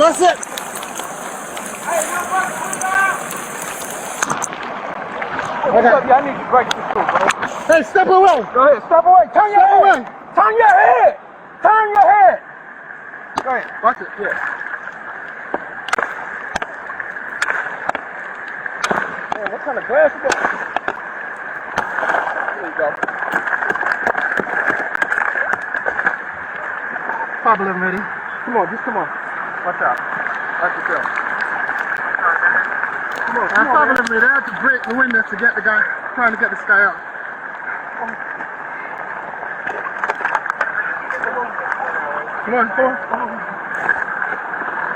That's it. What's up, y'all? I need you to break this through, bro. Hey, step away. Go ahead, step away. Turn your head. Turn your head. Turn your head. Go ahead. Watch it. Yeah. Man, what kind of glass is that? There you go. Pop a little, ready. Come on, just come on. Watch out. Watch yourself. Come on, come on, Pop a little bit. I have to break the window to get the guy, trying to get this guy out. Come on, come on.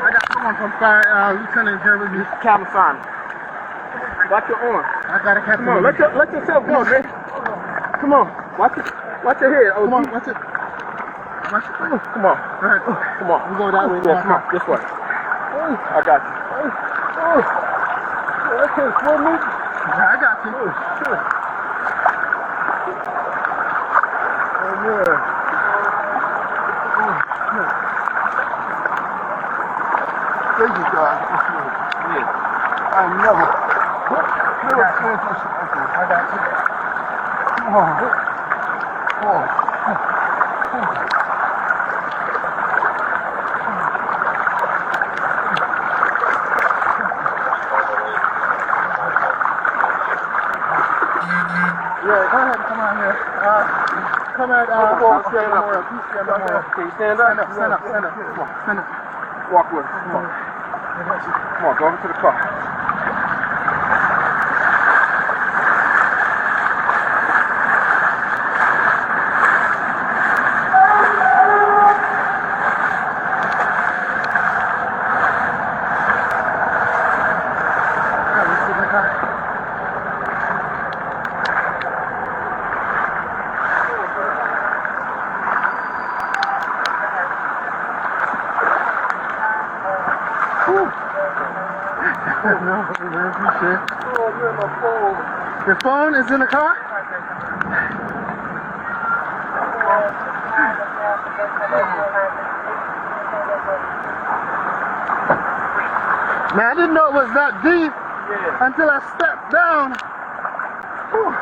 I got someone from Lieutenant here with me. Captain Simon. Watch your arm. I got a captain. Come on, let yourself go, man. Come on. Watch your head. Oh, come on, watch it. Watch it. Come on. All right. Come on. We go that way. Yeah, come on. This way. I got you. Okay, slow me. Yeah, I got you. Sure. Oh, yeah. Thank you, God. Yeah. I never experienced this. Okay, I got you. Yeah, go ahead and come on here. Come at, stand up. Can you stand up? Stand up. Come on, stand up. Walk with us. Come on. Come on, go over to the car. No, appreciate it. Oh, you're in my phone. Your phone is in the car? Man, I didn't know it was that deep until I stepped down. Whew.